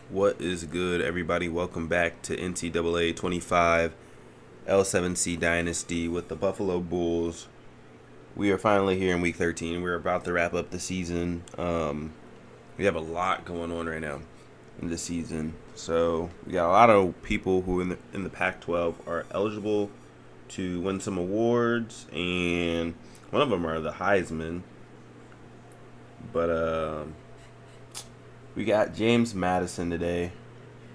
What is good, everybody? Welcome back to NCAA 25 L7C Dynasty with the Buffalo Bulls. We are finally here in week 13. We're about to wrap up the season. We have a lot going on right now in the season. So we got a lot of people who in the Pac-12 are eligible to win some awards, and one of them are the Heisman. But we got James Madison today.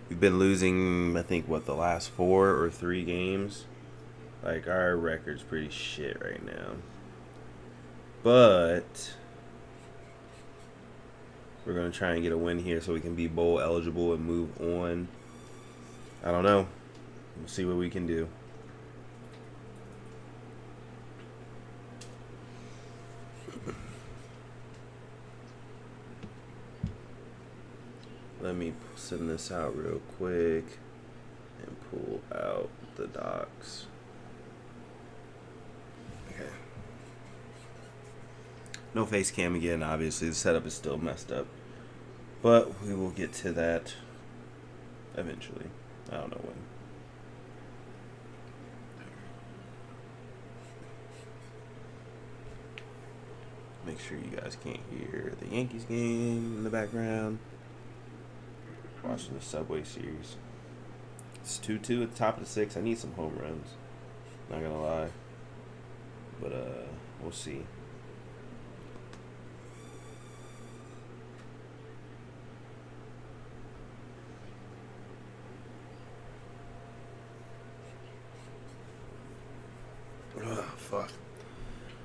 We've been losing, I think, the last 4 or 3 games. Like, our record's pretty shit right now. But we're going to try and get a win here so we can be bowl eligible and move on. I don't know. We'll see what we can do. Let me send this out real quick and pull out the docs. Okay. No face cam again, obviously. The setup is still messed up. But we will get to that eventually. I don't know when. Make sure you guys can't hear the Yankees game in the background. Watching the Subway Series. It's 2-2 at the top of the 6th. I need some home runs. Not gonna lie. But we'll see. Fuck.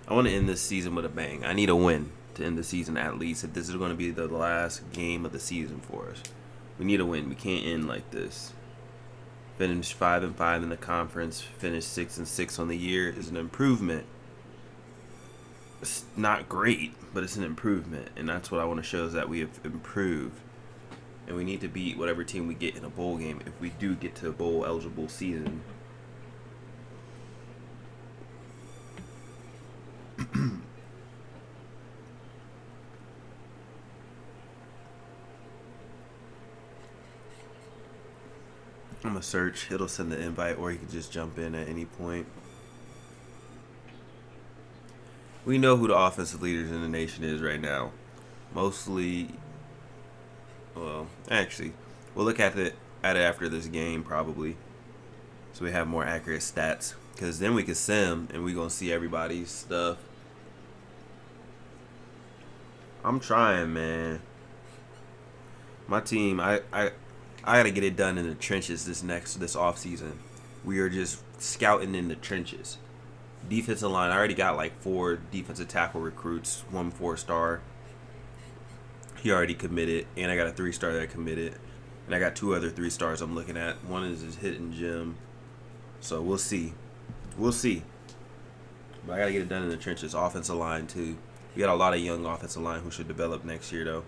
I want to end this season with a bang. I need a win to end the season at least. If this is going to be the last game of the season for us, we need a win. We can't end like this. Finish 5-5 in the conference. Finish 6-6 on the year is an improvement. It's not great, but it's an improvement, and that's what I want to show is that we have improved. And we need to beat whatever team we get in a bowl game if we do get to a bowl eligible season. I'm going to search. It'll send the invite, or you can just jump in at any point. We know who the offensive leaders in the nation is right now. Mostly, well, actually, we'll look at it after this game probably, so we have more accurate stats. Because then we can sim, and we're going to see everybody's stuff. I'm trying, man. My team, I got to get it done in the trenches this off season. We are just scouting in the trenches. Defensive line, I already got like 4 defensive tackle recruits, 1 4-star. He already committed, and I got a 3-star that committed. And I got 2 other 3-stars I'm looking at. One is his hidden gem. So we'll see. We'll see. But I got to get it done in the trenches. Offensive line, too. We got a lot of young offensive line who should develop next year, though.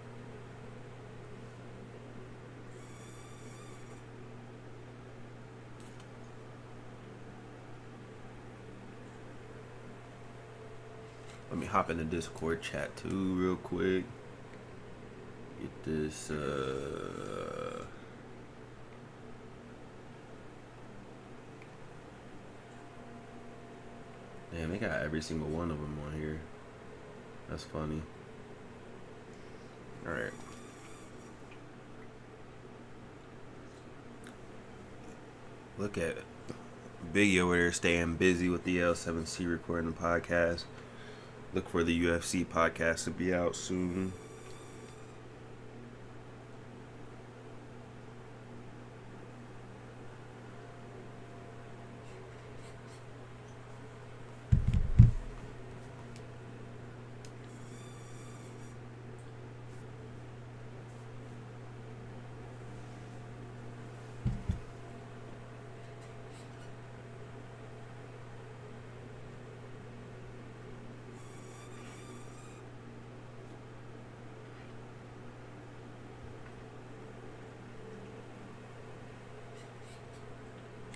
Let me hop in the Discord chat, too, real quick. Get this, Damn, they got every single one of them on here. That's funny. Alright. Look at Biggie over there staying busy with the L7C recording the podcast. Look for the UFC podcast to be out soon.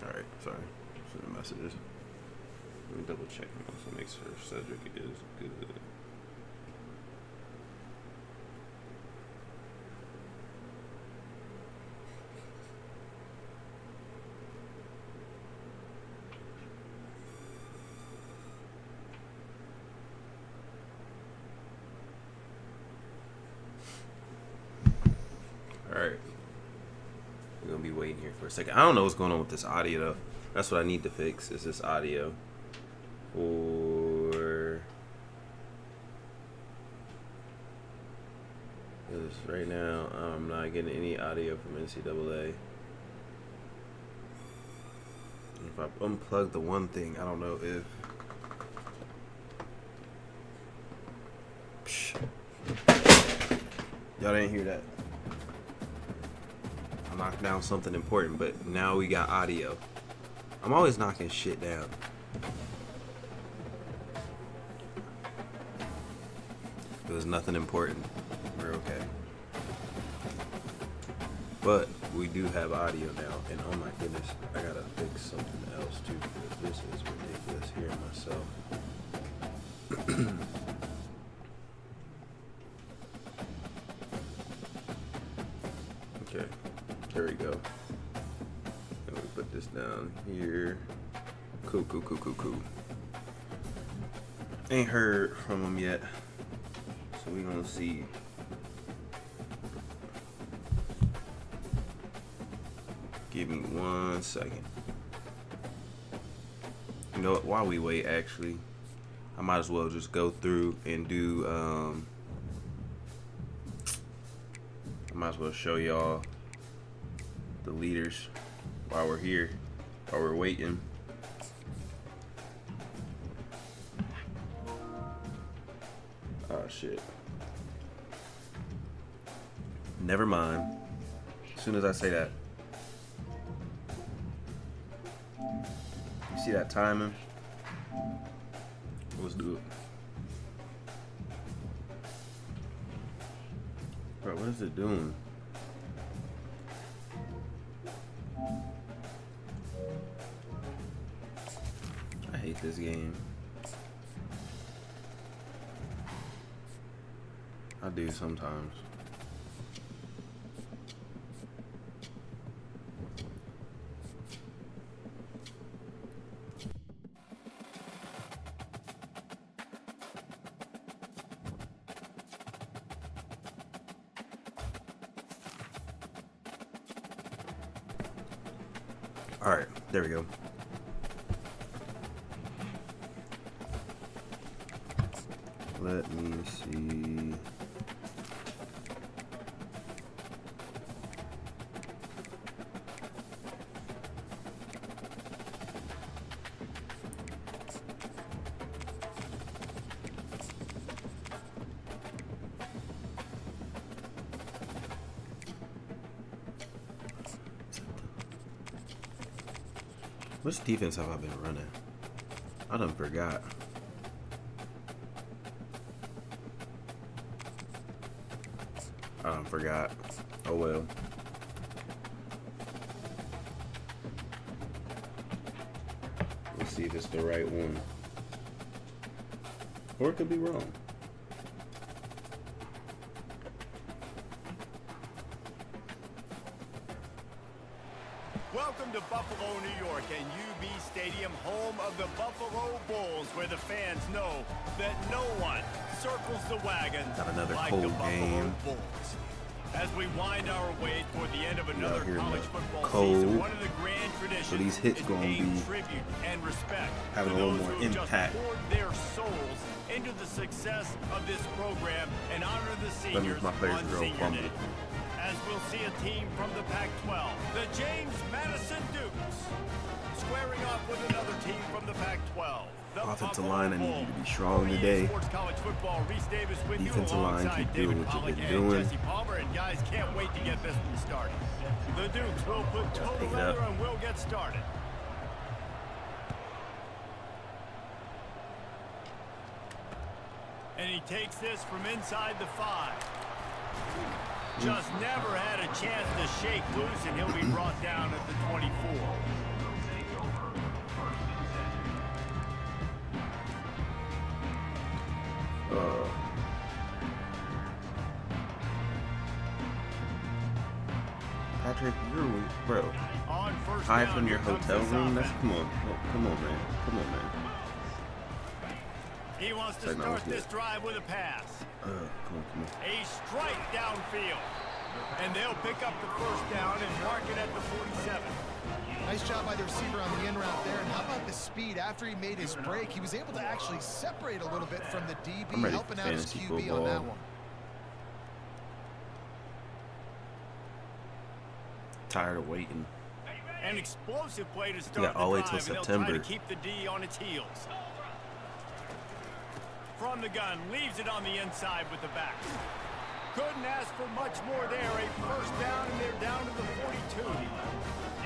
Alright, sorry. Send the messages. Let me double check now so make sure Cedric is good. waiting here for a second. I don't know what's going on with this audio though. That's what I need to fix. Is this audio for? Because right now I'm not getting any audio from NCAA. If I unplug the one thing, I don't know if. Y'all didn't hear that. I knocked down something important, but now we got audio. I'm always knocking shit down. It was nothing important. We're okay. But we do have audio now, and oh my goodness, I gotta fix something else too, because this is ridiculous hearing myself. Okay, there we go. And we put this down here. Cool. Ain't heard from them yet, so we gonna see. Give me 1 second. You know what? While we wait, actually, I might as well just go through and do. I might as well show y'all the leaders while we're here, while we're waiting. Oh shit. Never mind. As soon as I say that. You see that timing? Let's do it. Bro, what is it doing? I hate this game. I do sometimes. All right, there we go. Let me see. Which defense have I been running? I done forgot. I done forgot. Oh well. Let's see if it's the right one. Or it could be wrong. Welcome to Buffalo, New York, and UB Stadium, home of the Buffalo Bulls, where the fans know that no one circles the wagons like the Buffalo Bulls. As we wind our way toward the end of another college football season, one of the grand traditions so these hits is gonna paying be tribute and respect having to a little those more who just impact. poured their souls into the success of this program and honor the seniors on Senior Day. As we'll see a team from the Pac-12, the James Madison Dukes, squaring off with another team from the Pac-12. The offensive line, I need you to be strong today. Defensive line, keep doing what you've been doing. Jesse Palmer, and guys can't wait to get this one started. The Dukes will put total leather and we'll get started. And he takes this from inside the 5. Just never had a chance to shake loose, and he'll be brought down at the 24. Patrick, you're bro. Hide from your hotel room. That's come on, man. He wants to start this drive with a pass. Come on. A strike downfield. And they'll pick up the first down and mark it at the 47. Nice job by the receiver on the in route there. And how about the speed? After he made his break, he was able to actually separate a little bit from the DB, helping out his QB on that one. Tired of waiting. An explosive play to start all the drive, way till and September. they'll try to keep the D on its heels. From the gun, leaves it on the inside with the back. Couldn't ask for much more there. A first down, and they're down to the 42.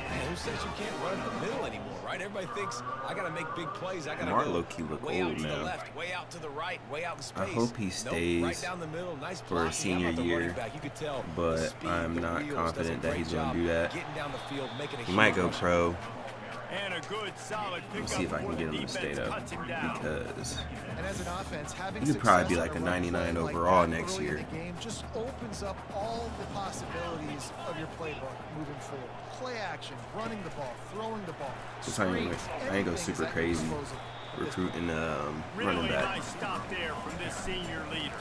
Man, who says you can't run in the middle anymore, right? Everybody thinks, I got to make big plays. I got to Mark go low-key look way out old to the now. left, way out to the right, way out in space. I hope he stays right down the middle. Nice for his senior year, You could tell but I'm not confident that he's going to do that. Getting down the field, making a He might go pro. And a good solid Let's pickup see if I can before get the him to stay defense up, cuts him down. because And as an offense, having he could probably be success like a on run 99 play like overall that next early in year. the game just opens up all the possibilities of your playbook moving forward. Play action, running the ball, throwing the ball. This time Screens, I ain't go everything super is at your crazy disposal. recruiting running Really back. nice stop there from this senior leader.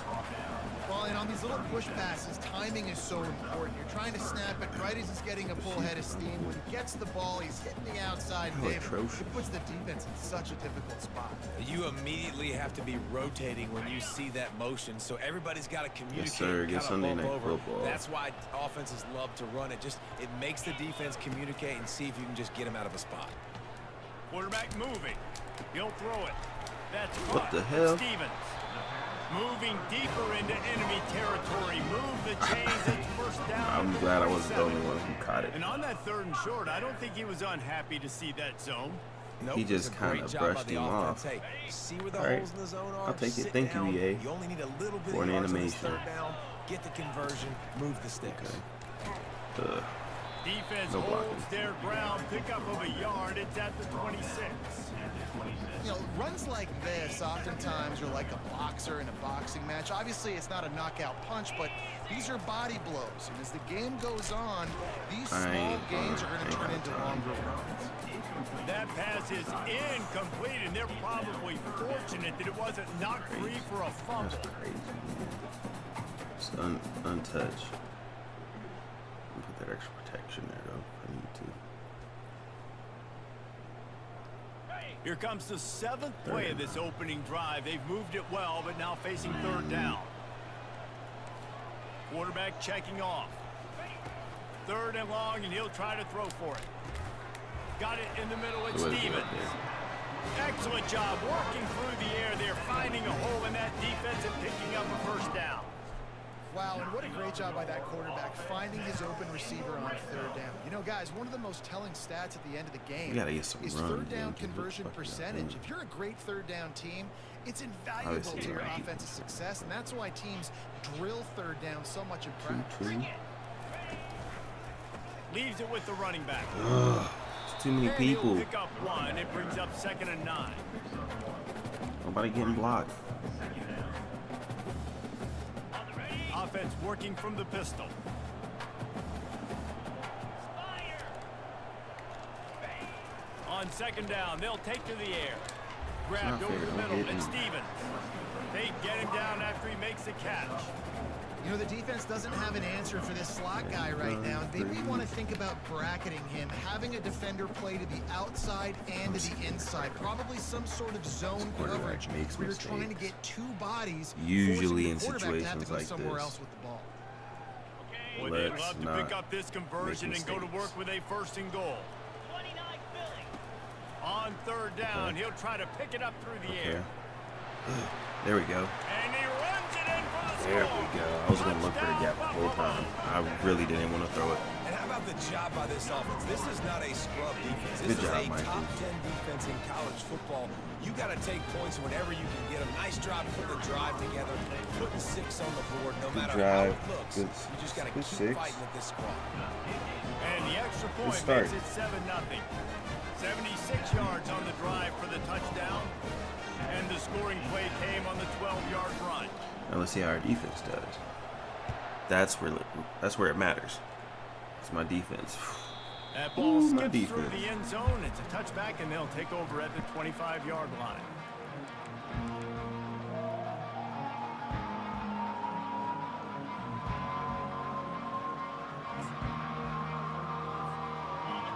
Well, and on these little push passes, timing is so important. You're trying to snap it right as he's getting a full head of steam. When he gets the ball, he's hitting the outside. Oh, It atrocious. puts the defense in such a difficult spot. You immediately have to be rotating when you see that motion, so everybody's got to communicate. Yes, sir. Get kinda Sunday bump Night over. Football. That's why offenses love to run it. It makes the defense communicate and see if you can just get him out of a spot. Quarterback moving. He'll throw it. That's What caught. the hell? Stevens moving deeper into enemy territory. Move the chains. It's first down. I'm glad I wasn't the only one who caught it. And on that 3rd and short, I don't think he was unhappy to see that zone. Nope, He just it's a great kinda job by brushed the him offense. off. Hey, see where the All right. holes in the zone are? I'll take it. Sit Thank you, down. EA, You only need a little bit for of an yards on this animation. 3rd down. Get the conversion. Move the sticks. Okay. Defense No blocking. holds their ground. Pickup of a yard. It's at the 26. You know, runs like this oftentimes are like a boxer in a boxing match. Obviously, it's not a knockout punch, but these are body blows. And as the game goes on, these small gains are going to turn into longer runs. That pass is incomplete, and they're probably fortunate that it wasn't knocked free for a fumble. That's crazy. It's untouched. Put that extra protection there, though. I need to. Here comes the 7th play of this opening drive. They've moved it well, but now facing 3rd down. Quarterback checking off. 3rd and long, and he'll try to throw for it. Got it in the middle. It's Stevens. Excellent job working through the air. They're finding a hole in that defense and picking up a first down. Wow, and what a great job by that quarterback finding his open receiver on 3rd down. You know, guys, one of the most telling stats at the end of the game is 3rd down conversion percentage. If you're a great 3rd down team, it's invaluable to your offensive success, and that's why teams drill 3rd down so much in practice. Leaves it with the running back. It's too many people. Pick up 1. It brings up 2nd and 9. Nobody getting blocked. Offense working from the pistol. On 2nd down, they'll take to the air. Grabbed over the middle, and Stevens. They get him down after he makes the catch. You know, the defense doesn't have an answer for this slot guy right now. Maybe you want to think about bracketing him, having a defender play to the outside and to the inside. Probably some sort of zone coverage where you're trying to get 2 bodies. Usually in situations like somewhere this. else with the ball. Boy, they'd love to pick up this conversion and go to work with a 1st and goal. On 3rd down, he'll try to pick it up through the air. There we go. And he runs it in for the There score. we go. I was going to look for the gap the whole time. I really didn't want to throw it. And how about the job by this offense? This is not a scrub defense. This Good is job, a Mikey. top 10 defense in college football. You got to take points whenever you can get them. Nice job putting the drive together, putting 6 on the board, no matter how it looks. You just got to keep fighting with this squad. And the extra point makes it 7-0. 76 yards on the drive for the touchdown. And the scoring play came on the 12-yard run. Now let's see how our defense does. That's where it matters. It's my defense. That ball skips through the end zone. It's a touchback, and they'll take over at the 25-yard line.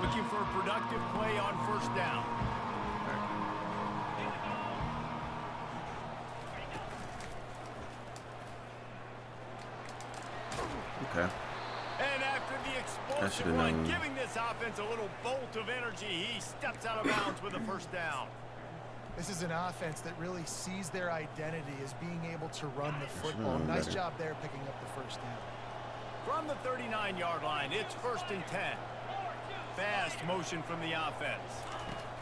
Looking for a productive play on first down. Okay. And after the explosive run, giving this offense a little bolt of energy, he steps out of bounds with a first down. This is an offense that really sees their identity as being able to run the football. Nice job there picking up the first down. From the 39-yard line, it's 1st and 10. Fast motion from the offense.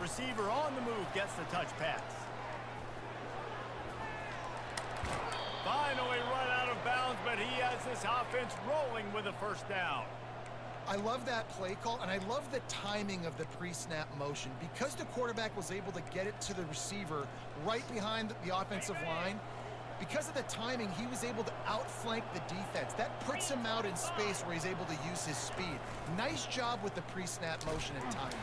Receiver on the move gets the touch pass. Finally run out of bounds, but he has this offense rolling with a first down. I love that play call, and I love the timing of the pre-snap motion. Because the quarterback was able to get it to the receiver right behind the offensive line, because of the timing, he was able to outflank the defense. That puts him out in space where he's able to use his speed. Nice job with the pre-snap motion and timing.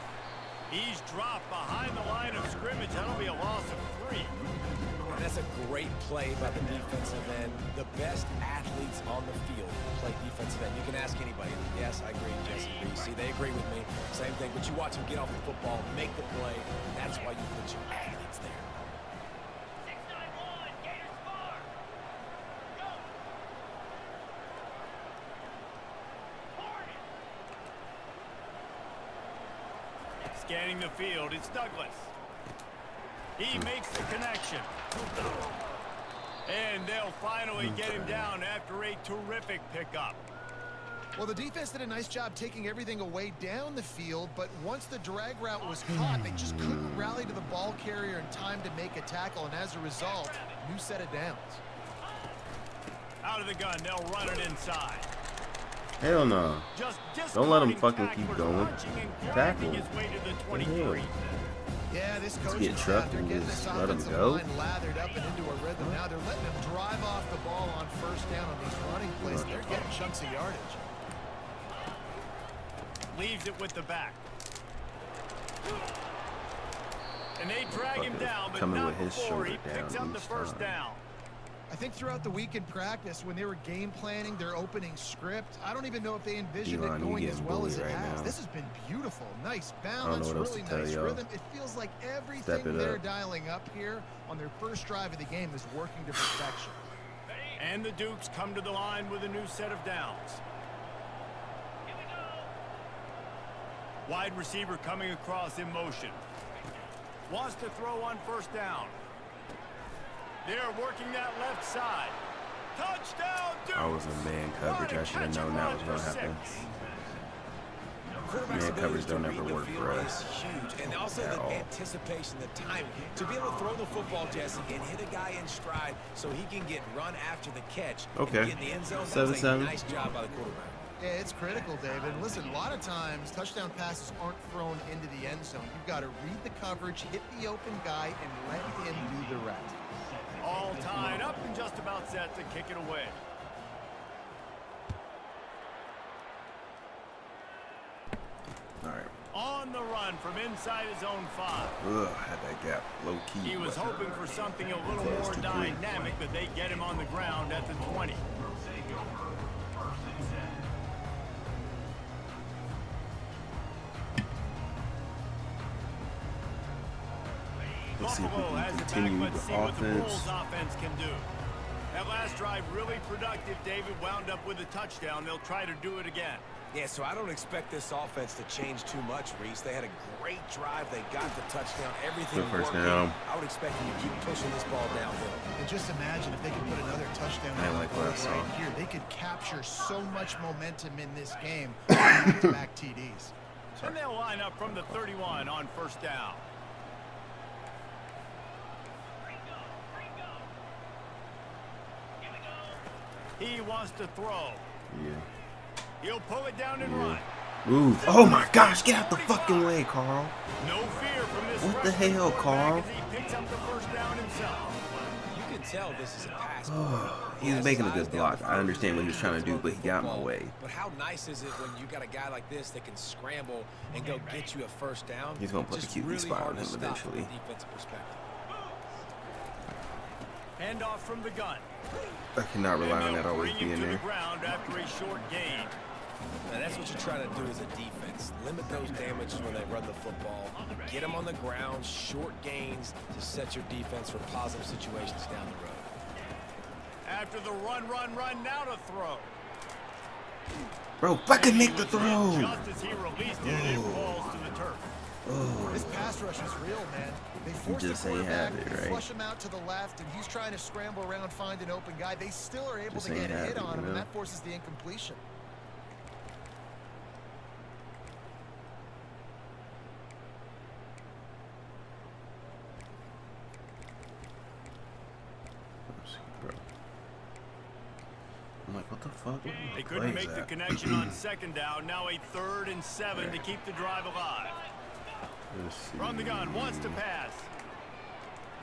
He's dropped behind the line of scrimmage. That'll be a loss of 3. That's a great play by the defensive end. The best athletes on the field play defensive end. You can ask anybody. Yes, I agree, Jesse. See, they agree with me. Same thing. But you watch them get off the football, make the play. That's why you put your athletes there. 691, Gators Farm. Go. Scanning the field, it's Douglas. He makes the connection. And they'll finally get him down after a terrific pickup. Well, the defense did a nice job taking everything away down the field, but once the drag route was caught, they just couldn't rally to the ball carrier in time to make a tackle, and as a result, new set of downs. Out of the gun, they'll run it inside. Hell no. Don't let him fucking keep going. Tackle. His way to the 23. Yeah, this Let's coaching get staff, trucked they're and getting just this let him offensive go. line lathered up and into a rhythm. Now they're letting them drive off the ball on first down on these running plays. They're getting chunks of yardage. Leaves it with the back. And they drag him down, but not before he picks up the first down. I think throughout the week in practice, when they were game planning their opening script, I don't even know if they envisioned it going as well as it has. This has been beautiful. Nice balance, really nice rhythm. It feels like everything they're dialing up here on their first drive of the game is working to perfection. And the Dukes come to the line with a new set of downs. Wide receiver coming across in motion. Wants to throw on first down. They're working that left side. Touchdown, Dukes! I was in man coverage. I should have known that was going to happen. Man coverage don't ever work for us. Huge. And also the anticipation, the timing. To be able to throw the football, Jesse, and hit a guy in stride so he can get run after the catch. Okay. And get in the end zone. 7-7. Nice job by the quarterback. Yeah, it's critical, David. Listen, a lot of times touchdown passes aren't thrown into the end zone. You've got to read the coverage, hit the open guy, and let him do the rest. All tied up and just about set to kick it away. All right. On the run from inside his own 5. Ugh, had that gap low key. He was hoping for something a little more dynamic, but they get him on the ground at the 20. Let's see if we Buffalo can has the continue back. Let's see the what the offense. Bulls offense can do. That last drive really productive. David wound up with a touchdown. They'll try to do it again. Yeah, so I don't expect this offense to change too much, Reese. They had a great drive. They got the touchdown. Everything first working. down. I would expect them to keep pushing this ball downhill. And just imagine if they could put another touchdown on the board right here. They could capture so much momentum in this game with back-to-back TDs. And they'll line up from the 31 on first down. He wants to throw. Yeah. He'll pull it down and run. Move. Oh my gosh, get out the fucking way, Carl. No fear from this. What the hell, Carl? He picks up the first down himself. You can tell this is a pass. He was making a good block. I understand what he was trying to do, but he got in my way. But how nice is it when you got a guy like this that can scramble and go get you a first down? He's gonna put the QB spot on him eventually. Defensive perspective. Hand off from the gun. I cannot rely on that always bring him being to there. the ground after a short gain. Now, that's what you try to do as a defense. Limit those damages when they run the football. Get them on the ground, short gains to set your defense for positive situations down the road. After the run, now to throw. Bro, fucking make the throw. Just as he released it, it falls to the turf. This pass rush is real, man. They force the quarterback, they flush him out to the left, and he's trying to scramble around, find an open guy. They still are able to get a hit on him, and that forces the incompletion. I'm like, what the fuck? They couldn't make the connection on second down. Now a 3rd and 7 to keep the drive alive. From the gun, wants to pass.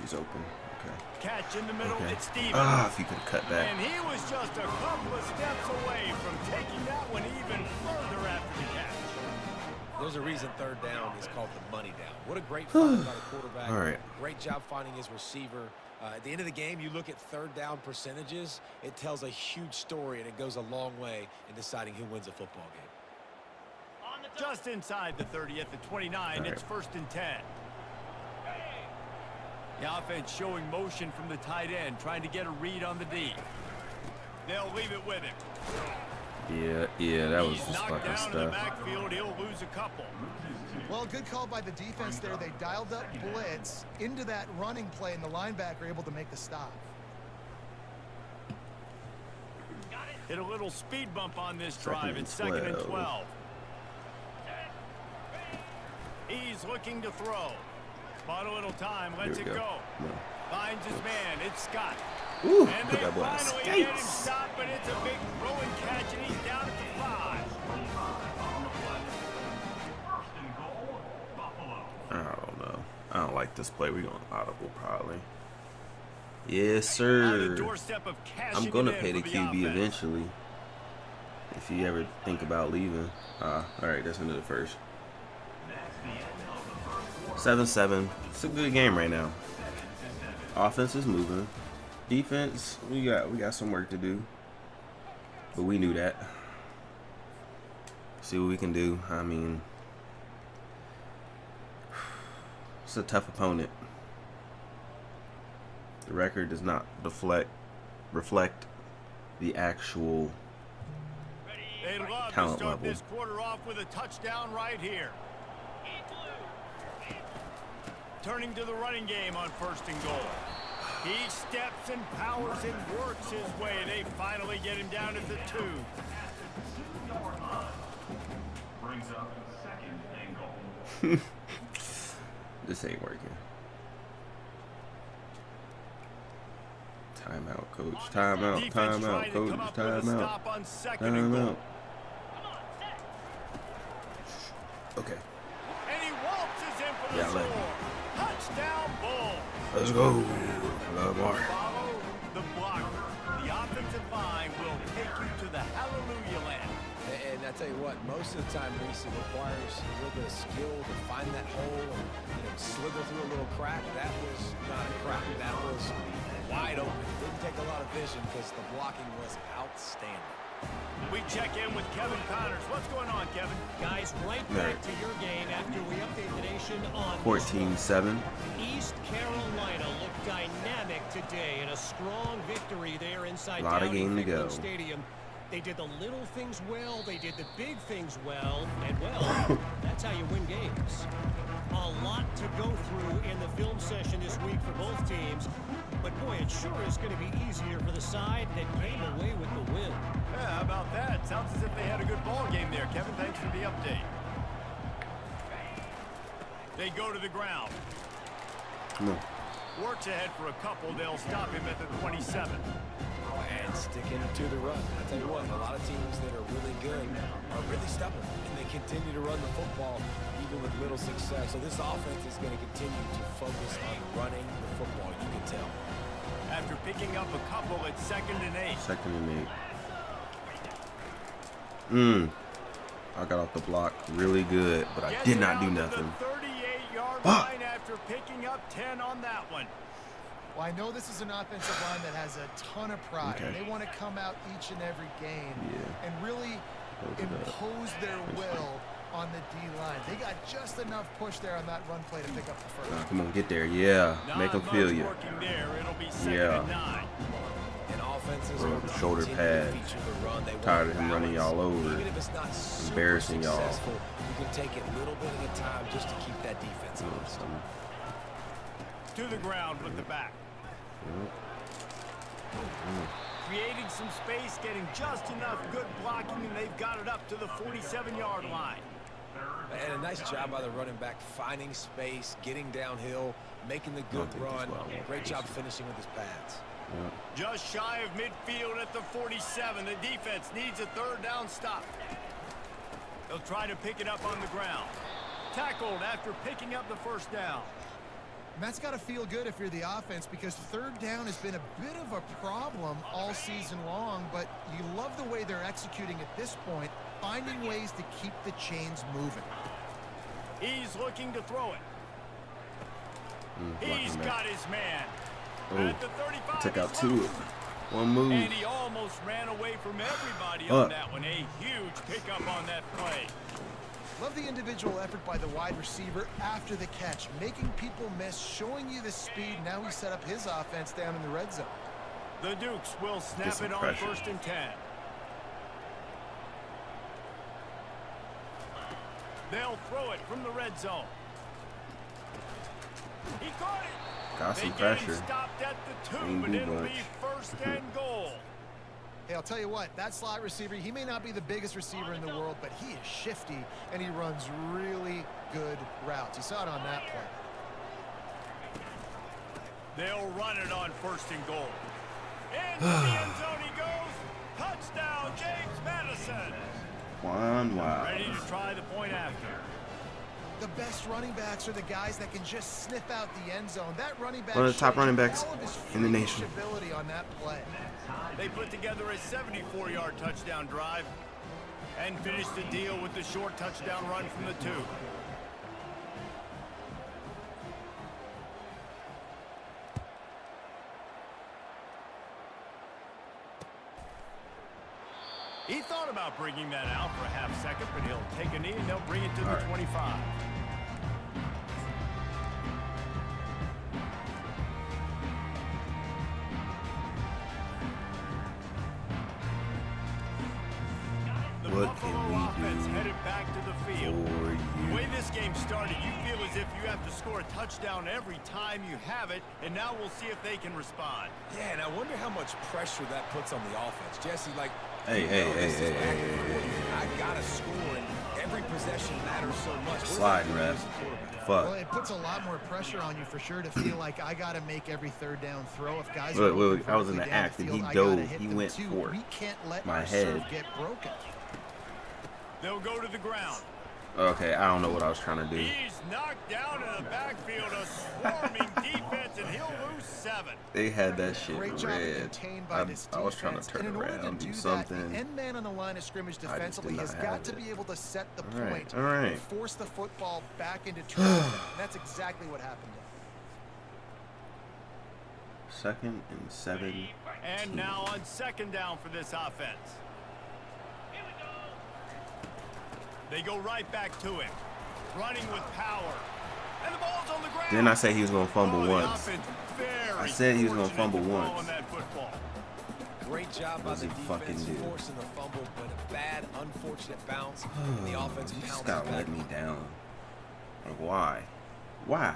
He's open. Okay. Catch in the middle. It's Stevens. If you could cut back. And he was just a couple of steps away from taking that one even further after the catch. There's a reason 3rd down is called the money down. What a great find by the quarterback. All right. Great job finding his receiver. At the end of the game, you look at 3rd down percentages. It tells a huge story, and it goes a long way in deciding who wins a football game. Just inside the 30 at the 29, it's 1st and 10. The offense showing motion from the tight end, trying to get a read on the D. They'll leave it with him. Yeah, that was He's just knocked fucking down in the stuff. backfield. He'll lose a couple. Well, good call by the defense there. They dialed up blitz into that running play, and the linebacker able to make the stop. Hit a little speed bump on this drive. It's 2nd and 12. He's looking to throw. Bought a little time. Lets it go. No. Finds his man. It's Scott. Ooh, And put they that boy on finally get him skates. stopped, but it's a big throwing catch, and he's down at the 5. I don't know. I don't like this play. We're going audible probably. Yes, sir. I'm gonna pay the QB eventually. If you ever think about leaving. All right, that's into the first. 7-7. It's a good game right now. Offense is moving. Defense, we got some work to do. But we knew that. See what we can do. I mean, it's a tough opponent. The record does not reflect the actual talent level. This quarter off with a touchdown right here. Turning to the running game on 1st and goal. He steps and powers and works his way. They finally get him down at the 2. Brings up 2nd and goal. This ain't working. Timeout, coach. Timeout. Timeout, coach. Timeout. Timeout. Okay. And he waltzes in for the Yeah, score. Touchdown, Bulls. Let's go. Lamar. Follow the blocker. The offensive line will take you to the hallelujah land. And I tell you what, most of the time, Reese, it requires a little bit of skill to find that hole and slither through a little crack. That was not a crack. That was wide open. Didn't take a lot of vision because the blocking was outstanding. We check in with Kevin Connors. What's going on, Kevin? Guys, right back to your game after we update the nation on 14-7. East Carolina looked dynamic today in a strong victory there inside A lot of game to go. Stadium. They did the little things well, they did the big things well, and well, that's how you win games. A lot to go through in the film session this week for both teams, but boy, it sure is going to be easier for the side that came away with the win. Yeah, how about that? Sounds as if they had a good ball game there. Kevin, thanks for the update. They go to the ground. Come on. Works ahead for a couple. They'll stop him at the 27. And sticking to the run. I tell you what, a lot of teams that are really good are really stubborn, and they continue to run the football even with little success. So this offense is going to continue to focus on running the football, you can tell. After picking up a couple, it's 2nd and 8. 2nd and 8. I got off the block really good, but I did not do nothing. The 38-yard line after picking up 10 on that one. Well, I know this is an offensive line that has a ton of pride. Okay. They want to come out each and every game and really impose their will on the D-line. They got just enough push there on that run play to pick up the first. Come on, get there. Yeah. Make them feel you. Yeah. Throw the shoulder pad. Tired of him running y'all over. Embarrassing y'all. You can take it a little bit at a time just to keep that defense honest. To the ground with the back. Creating some space, getting just enough good blocking, and they've got it up to the 47-yard line. And a nice job by the running back, finding space, getting downhill, making the good run. Great job finishing with his pads. Just shy of midfield at the 47. The defense needs a third down stop. They'll try to pick it up on the ground. Tackled after picking up the first down. And that's got to feel good if you're the offense, because third down has been a bit of a problem all season long, but you love the way they're executing at this point, finding ways to keep the chains moving. He's looking to throw it. He's got his man. At the 35, took out two. One move. And he almost ran away from everybody on that one. A huge pickup on that play. Love the individual effort by the wide receiver after the catch, making people miss, showing you the speed. Now he set up his offense down in the red zone. The Dukes will snap it on pressure. 1st and 10. They'll throw it from the red zone. He caught it. Got some they pressure. get him stopped at the 2, Ain't but do it'll much. be 1st and goal. Hey, I'll tell you what, that slot receiver, he may not be the biggest receiver in the world, but he is shifty, and he runs really good routes. You saw it on that play. They'll run it on 1st and goal. Into the end zone he goes. Touchdown, James Madison. Wide. Ready to try the point after. The best running backs are the guys that can just sniff out the end zone. That running back, One of the top showed running backs all of his in the nation. ability on that play. They put together a 74-yard touchdown drive and finished the deal with the short touchdown run from the 2. He thought about bringing that out for a half second, but he'll take a knee and they'll bring it to the 25. What can we do Headed back to the field. for The you? way this game started, you feel as if you have to score a touchdown every time you have it, and now we'll see if they can respond. Yeah, and I wonder how much pressure that puts on the offense. Jesse, like, Hey. I gotta score, and every possession matters so much. Sliding, ref. Well, Fuck. it puts a lot more pressure on you for sure to feel like I got to make every third down throw. If guys Look, are look, I was in the vertically down act, and the he field, I gotta dove. hit He them went too. for We can't let my our head. serve get broken. They'll go to the ground. Okay, I don't know what I was trying to do. He's knocked down in the backfield, a swarming defense, and he'll lose 7. They had that shit Great job red. contained by this I was trying to defense. turn And in order around, to do do something. that, the end man on the line of scrimmage defensively not has have got to it. be able to set the All right, point all right. and force the football back into traffic. And that's exactly what happened there. 2nd and 7. And now on 2nd down for this offense. They go right back to him. Running with power. And the ball's on the ground. Didn't I say he was going to fumble the once? offense very I said he was gonna fortunate fumble to throw once. on that football. Great job by What's the he fucking defense do? forcing the fumble, but a bad, unfortunate bounce. And the offense You just pounces gotta back. let me down. Like, why? Why?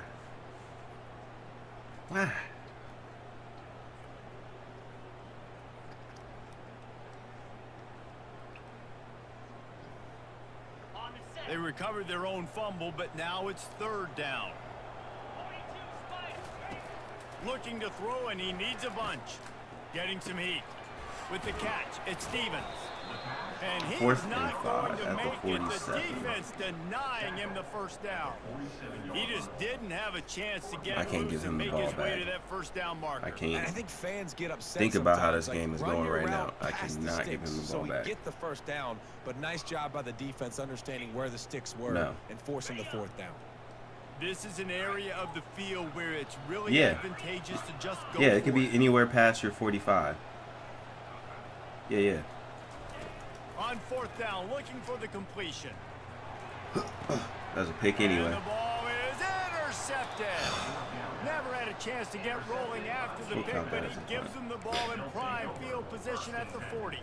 They recovered their own fumble, but now it's 3rd down. Looking to throw, and he needs a bunch. Getting some heat. With the catch, it's Stevens. And he's 4th and not 5 going to at the make it. The 47. defense denying him the 1st down. He just didn't have a chance to get I can't loose give him and the make ball his way back. to that 1st down marker. I And I can't. think fans get upset. Think about how this sometimes, game is like, run going your right route now. I past the cannot give him sticks. the ball So back. we get the 1st down, but nice job by the defense understanding where the sticks were No. and forcing the 4th down. This is an area of the field where it's really Yeah. advantageous to just go Yeah, it for could be anywhere past your 45. Yeah. On on fourth down, looking for the completion. That's a pick anyway. And the ball is intercepted. Never had a chance to get rolling after the pick, but he gives them the ball in prime field position at the 40.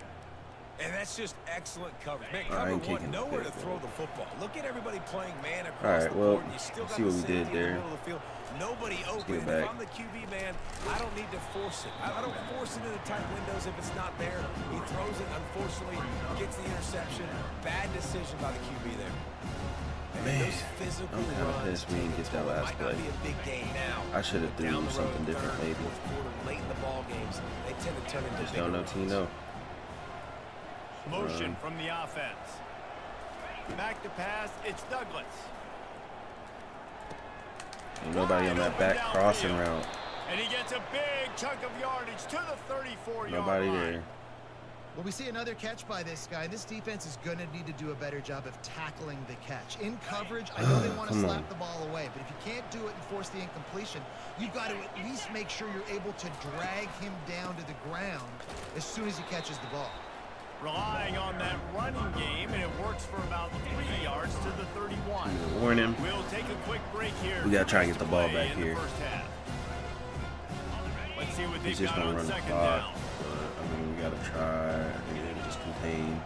And that's just excellent coverage. Man, cover one, nowhere to throw the football. Look at everybody playing man across the board. You still got the safety in the middle of the field. Nobody open. If I'm the QB, man, I don't need to force it. I don't force it into tight windows if it's not there. He throws it, unfortunately, gets the interception. Bad decision by the QB there. Man, I'm kind of pissed we didn't get that last play. I should have threw something different maybe. Late in the ball games, they tend to turn into just don't know till you know. Motion from the offense. Back to pass, it's Douglas. Ain't nobody on that back crossing route. And he gets a big chunk of yardage to the 34-yard line. Nobody there. Well, we see another catch by this guy. This defense is going to need to do a better job of tackling the catch. In coverage, I know they want to slap the ball away, but if you can't do it and force the incompletion, you've got to at least make sure you're able to drag him down to the ground as soon as he catches the ball. Relying on that running game, and it works for about 3 yards to the 31. Warn him. We'll take a quick break here. We got to try and get the ball back here. Let's see what he's they've just got going to on run the second clock. down. But, I mean, we got to try. I think they can just contain.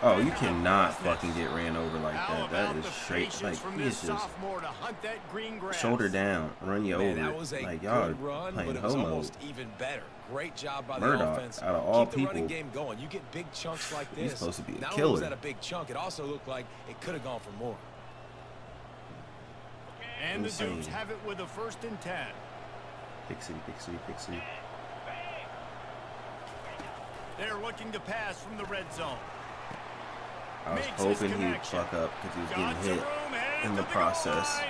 Oh, you cannot fucking get ran over like that. That is straight. Like, he is just shoulder down, run you over. Like, y'all playing homo. Even better. Great job by Murdoch, the offense. out of all Keep the people, running game going. You get big chunks like this. He's supposed to be a Not killer. only was that a big chunk, it also looked like it could have gone for more. And the Dukes have it with a 1st and 10. Pick City, pick City, pick City. They're looking to pass from the red zone. I was hoping he'd fuck up because he was getting hit in the process.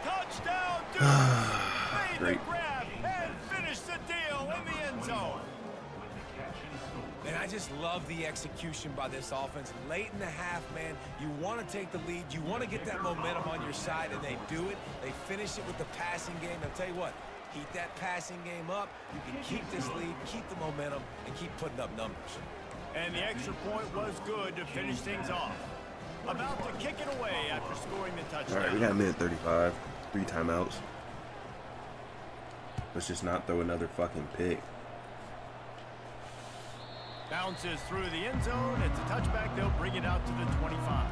Touchdown, Duke! Great. Grab and finish the deal in the end zone. And I just love the execution by this offense. Late in the half, man, you want to take the lead. You want to get that momentum on your side, and they do it. They finish it with the passing game. I'll tell you what, keep that passing game up. You can keep this lead, keep the momentum, and keep putting up numbers. And the extra point was good to finish things off. About to kick it away after scoring the touchdown. All right, we got a minute 35, 3 timeouts. Let's just not throw another fucking pick. Bounces through the end zone. It's a touchback. They'll bring it out to the 25.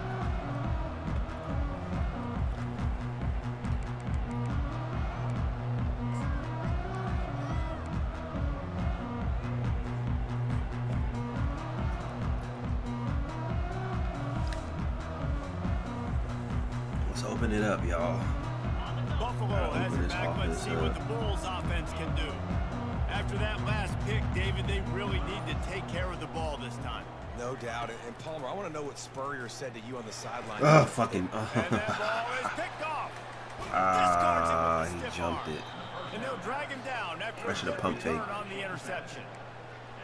Let's open it up, y'all. Buffalo has it back. Let's see what the Bulls offense can do. After that last pick, David, they really need to take care of the ball this time. No doubt. And Palmer, I want to know what Spurrier said to you on the sideline. Oh, fucking. And that ball is picked off. He jumped it. And they'll drag him down after I should have pump fake. on the interception.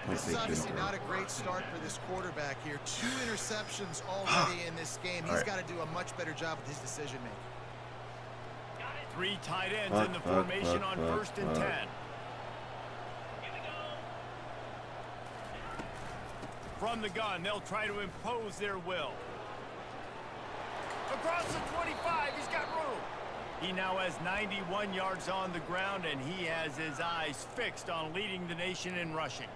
This is obviously not a great start for this quarterback here. 2 interceptions already in this game. He's got to do a much better job with his decision making. 3 tight ends in the formation on 1st and 10. From the gun, they'll try to impose their will. Across the 25, he's got room. He now has 91 yards on the ground, and he has his eyes fixed on leading the nation in rushing.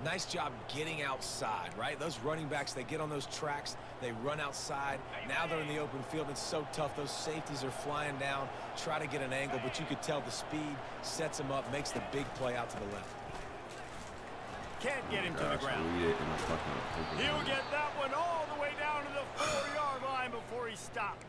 Nice job getting outside, right? Those running backs, they get on those tracks, they run outside. Now they're in the open field. It's so tough. Those safeties are flying down, try to get an angle, but you could tell the speed sets him up, makes the big play out to the left. Can't get him to the ground. He'll get that one all the way down to the 4-yard line before he stopped.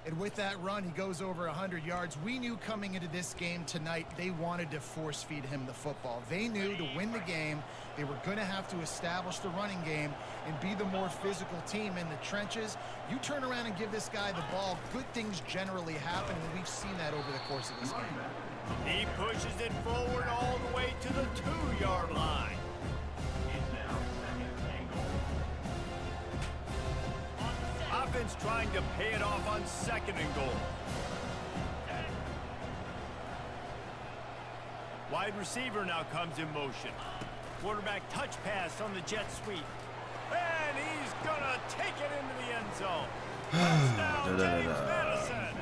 And with that run, he goes over 100 yards. We knew coming into this game tonight, they wanted to force feed him the football. They knew to win the game, they were going to have to establish the running game and be the more physical team in the trenches. You turn around and give this guy the ball, good things generally happen, and we've seen that over the course of this game. He pushes it forward all the way to the 2-yard line. Offense trying to pay it off on 2nd and goal. Wide wide receiver now comes in motion. Quarterback touch pass on the jet sweep. And he's going to take it into the end zone. Touchdown, James Madison.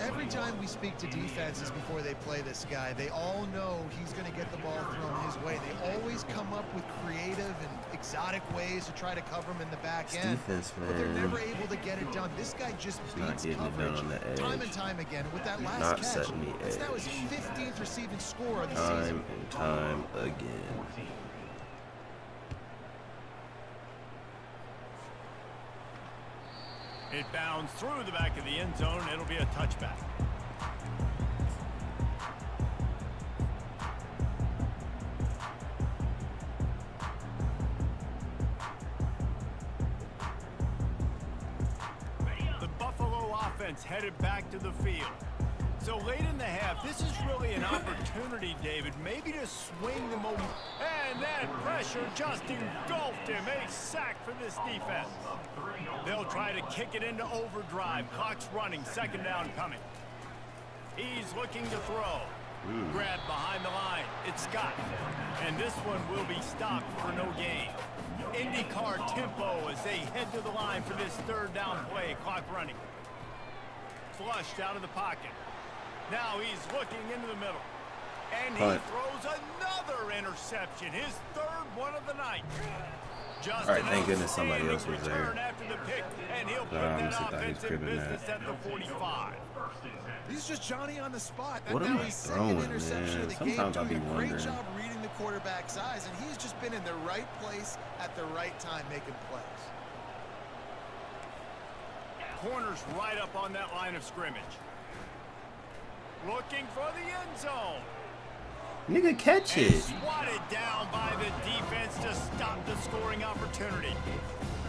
Every time we speak to defenses before they play this guy, they all know he's going to get the ball thrown his way. They always come up with creative and exotic ways to try to cover him in the back end. Defense, man. But they're never able to get it done. This guy just beats coverage time and time again. With that last catch, it's now his 15th receiving score of the season. Time and time again. It bounds through the back of the end zone. It'll be a touchback. The Buffalo offense headed back to the field. So late in the half, this is really an opportunity, David, maybe to swing the momentum. And that pressure just engulfed him. A sack for this defense. They'll try to kick it into overdrive. Clock's running. Second down coming. He's looking to throw. Grabbed behind the line. It's Scott. And this one will be stopped for no gain. IndyCar tempo as they head to the line for this third down play. Clock running. Flushed out of the pocket. Now he's looking into the middle. And he throws another interception. His third one of the night. Just all right, thank goodness somebody else was there. After the pick, and he'll put that offense in business at the 45. He's just Johnny on the spot. What am I throwing, man? Sometimes I'll be wondering. Great job reading the quarterback's eyes, and he's just been in the right place at the right time making plays. Corners right up on that line of scrimmage. Looking for the end zone. Nigga, catch it. Swatted down by the defense to stop the scoring opportunity.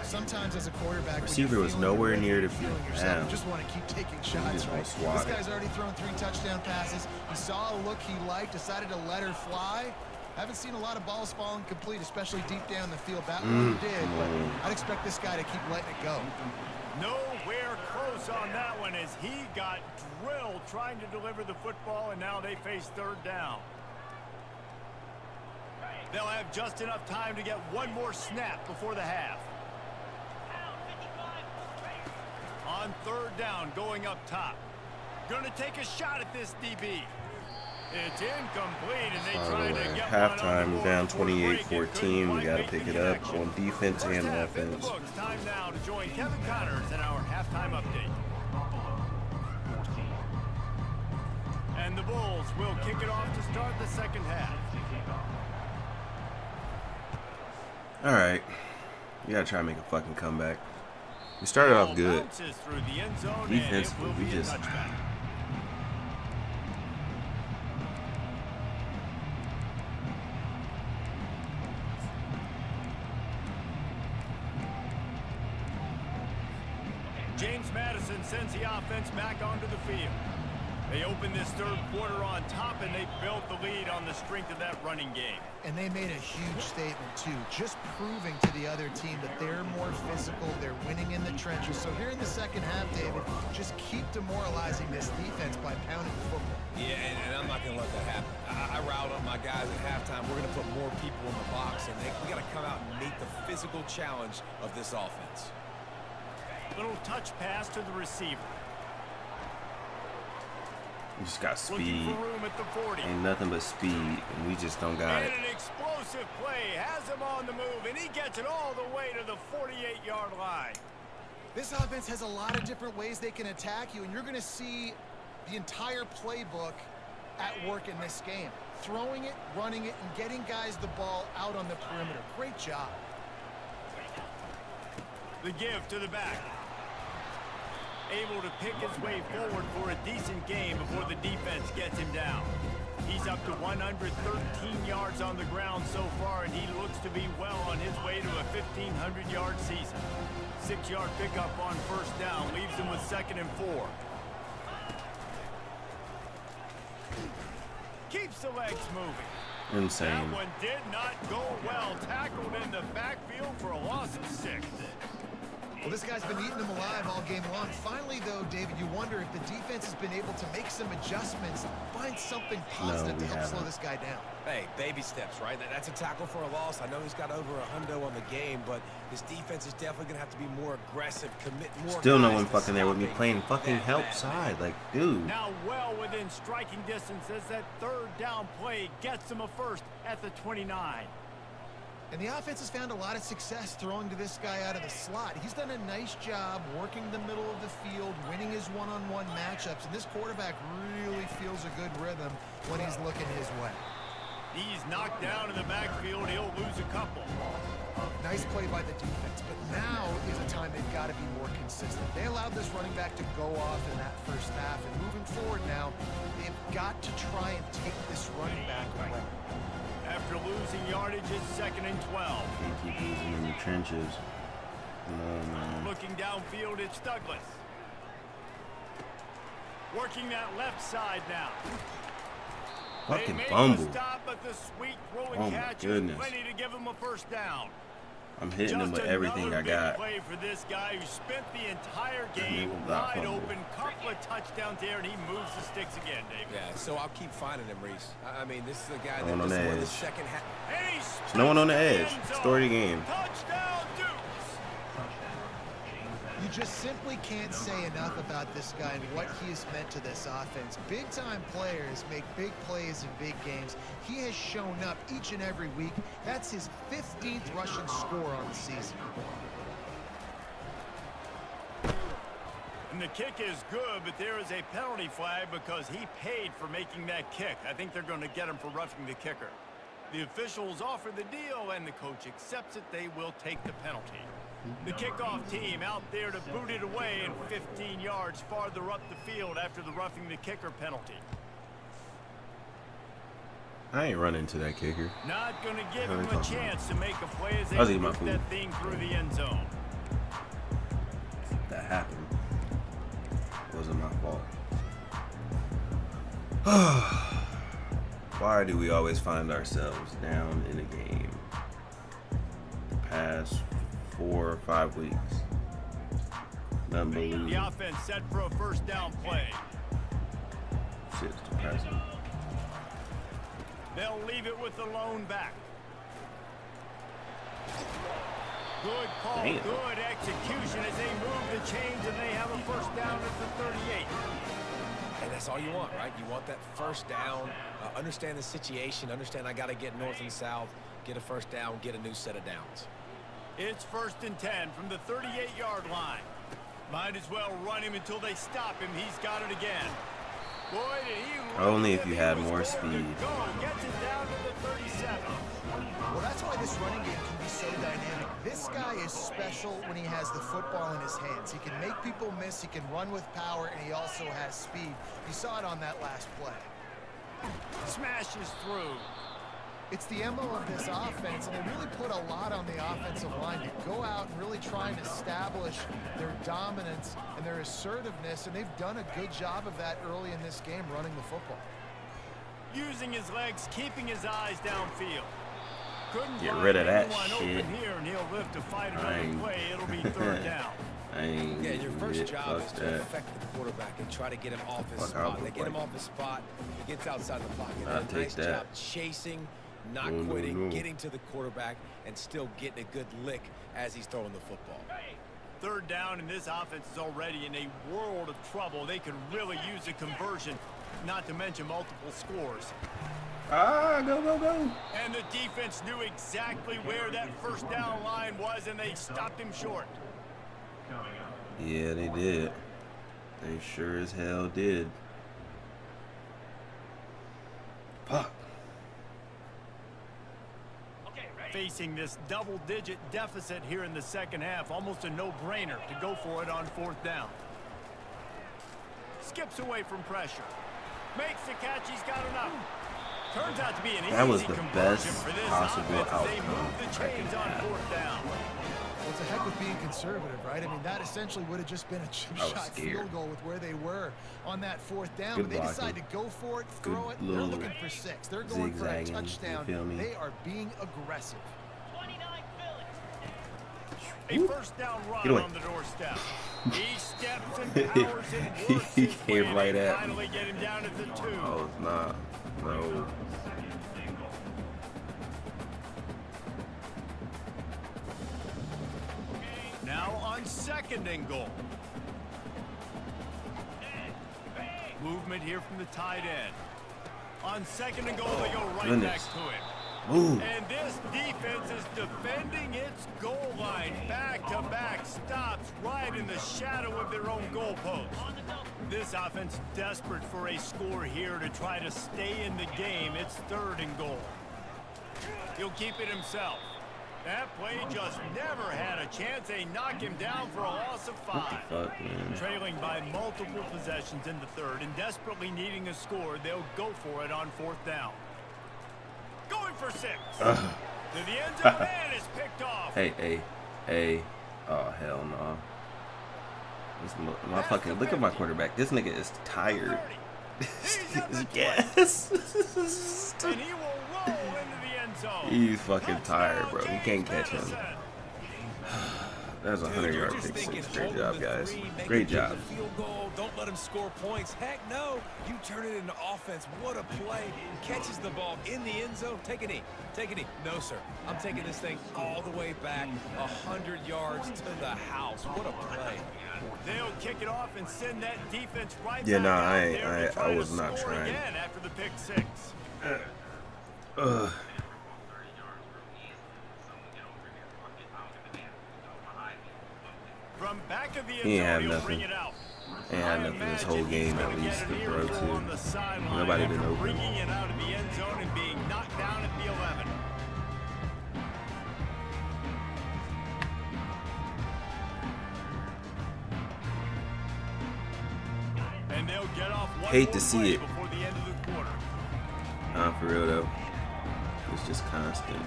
Sometimes as a quarterback, receiver was nowhere near the field. You just want to keep taking shots, right? This guy's already thrown 3 touchdown passes. He saw a look he liked, decided to let her fly. Haven't seen a lot of balls falling complete, especially deep down the field. That one did, but I'd expect this guy to keep letting it go. Nowhere close on that one as he got drilled trying to deliver the football, and now they face third down. They'll have just enough time to get one more snap before the half. On third down, going up top. Going to take a shot at this DB. It's incomplete, and they try to get halftime down 28-14. We got to pick it up on defense and offense. Time now to join Kevin Connors in our halftime update. And the Bulls will kick it off to start the second half. All right, we gotta try to make a fucking comeback. We started off good. Defensively, we just. James Madison sends the offense back onto the field. They open this third quarter on top, and they built the lead on the strength of that running game. And they made a huge statement, too, just proving to the other team that they're more physical, they're winning in the trenches. So here in the second half, David, just keep demoralizing this defense by pounding the football. Yeah, and I'm not going to let that happen. I riled up my guys at halftime. We're going to put more people in the box, and we got to come out and meet the physical challenge of this offense. Little touch pass to the receiver. We just got speed. Ain't nothing but speed, and we just don't got it. And an explosive play has him on the move, and he gets it all the way to the 48-yard line. This offense has a lot of different ways they can attack you, and you're going to see the entire playbook at work in this game. Throwing it, running it, and getting guys the ball out on the perimeter. Great job. The give to the back. Able to pick his way forward for a decent game before the defense gets him down. He's up to 113 yards on the ground so far, and he looks to be well on his way to a 1,500-yard season. 6-yard pickup on first down leaves him with 2nd and 4. Keeps the legs moving. Insane. That one did not go well. Tackled in the backfield for a loss of 6. Well, this guy's been eating them alive all game long. Finally, though, David, you wonder if the defense has been able to make some adjustments, find something positive to help slow this guy down. Hey, baby steps, right? That's a tackle for a loss. I know he's got over a hundo on the game, but this defense is definitely going to have to be more aggressive, commit more. Still no one fucking there with me playing fucking help side. Like, dude. Now well within striking distance as that third down play gets him a first at the 29. And the offense has found a lot of success throwing to this guy out of the slot. He's done a nice job working the middle of the field, winning his one-on-one matchups, and this quarterback really feels a good rhythm when he's looking his way. He's knocked down in the backfield. He'll lose a couple. Nice play by the defense, but now is a time they've got to be more consistent. They allowed this running back to go off in that first half, and moving forward now, they've got to try and take this running back away. After losing yardage, it's 2nd and 12. Can't keep losing in the trenches. No, man. Looking downfield, it's Douglas. Working that left side now. Fucking they fumble. Stop, but the sweet throwing catch is plenty to give him a first down. I'm hitting him with everything I got. Play for this guy who spent the entire game wide open, couple of touchdowns there, and he moves the sticks again, David. Yeah, so I'll keep finding him, Reese. I mean, this is a guy that on the edge. the second half. There's no one on the edge. Story game. Touchdown, Dukes. You just simply can't say enough about this guy and what he has meant to this offense. Big-time players make big plays in big games. He has shown up each and every week. That's his 15th rushing score on the season. And the kick is good, but there is a penalty flag because he paid for making that kick. I think they're going to get him for roughing the kicker. The officials offer the deal, and the coach accepts it. They will take the penalty. The kickoff team out there to boot it away and 15 yards farther up the field after the roughing the kicker penalty. I ain't running to that kicker. Not going to give him a chance to make a play as they move that thing through the end zone. That happened. Wasn't my fault. Why do we always find ourselves down in a game? The past 4 or 5 weeks. Nothing but losing. The offense set for a first down play. Shit's depressing. They'll leave it with the lone back. Good call, good execution as they move the chains and they have a first down at the 38. And that's all you want, right? You want that first down, understand the situation, understand I got to get north and south, get a first down, get a new set of downs. It's 1st and 10 from the 38-yard line. Might as well run him until they stop him. He's got it again. Boy, did he only if you had more speed. Gets it down to the 37. Well, that's why this running game can be so dynamic. This guy is special when he has the football in his hands. He can make people miss, he can run with power, and he also has speed. You saw it on that last play. Smashes through. It's the MO of this offense, and they really put a lot on the offensive line to go out and really try and establish their dominance and their assertiveness, and they've done a good job of that early in this game running the football. Using his legs, keeping his eyes downfield. Couldn't get rid of that shit. Here and he'll live to fight another play. It'll be 3rd down. Yeah, your first job is to affect the quarterback and try to get him off his spot. They get him off his spot, he gets outside the pocket. I'll take nice that. job chasing, not quitting, getting to the quarterback, and still getting a good lick as he's throwing the football. 3rd down, and this offense is already in a world of trouble. They could really use a conversion, not to mention multiple scores. Go. And the defense knew exactly where that first down line was, and they stopped him short. Yeah, they did. They sure as hell did. Fuck. Facing this double-digit deficit here in the second half, almost a no-brainer to go for it on 4th down. Skips away from pressure. Makes the catch. He's got enough. Turns out to be an easy conversion for this offense. They move the chains on 4th down. Well, it's a heck of being conservative, right? I mean, that essentially would have just been a chip shot field goal with where they were on that 4th down. But they decide to go for it, throw it. They're looking for 6. They're going for a touchdown. They are being aggressive. A first down run on the doorstep. He steps and powers and works He his came way right to at finally me. get him down at the 2. Oh, it's not. No. Now on 2nd and goal. Movement here from the tight end. On 2nd and goal, they go right back to it. Ooh. And this defense is defending its goal line. Back-to-back stops right in the shadow of their own goalpost. This offense desperate for a score here to try to stay in the game. It's 3rd and goal. He'll keep it himself. That play just never had a chance. They knock him down for a loss of 5. What the fuck, man? Trailing by multiple possessions in the 3rd and desperately needing a score, they'll go for it on 4th down. Going for 6. To the end zone and is picked off. Hey. Oh, hell no. This motherfucker, look at my quarterback. This nigga is tired. Yes. And he will roll into the end zone. He's fucking tired, bro. You can't catch him. That's a 100-yard pick six. Great job, guys. Great job. Field goal. Don't let him score points. Heck no. You turn it into offense. What a play. Catches the ball in the end zone. Take a knee. Take a knee. No, sir. I'm taking this thing all the way back 100 yards to the house. What a play. They'll kick it off and send that defense right Yeah, back no, out there to try I was to not score trying. again after the pick 6. From back of the end He ain't zone, have he'll nothing. bring it out. Ain't had I nothing this imagine whole he's game, gonna at least, get to an throw earful on to. the sideline Nobody after been open. bringing it out of the end zone and being knocked down at the 11. And they'll get off one Hate more to see play it. before the end of the quarter. Nah, for real though. It's just constant.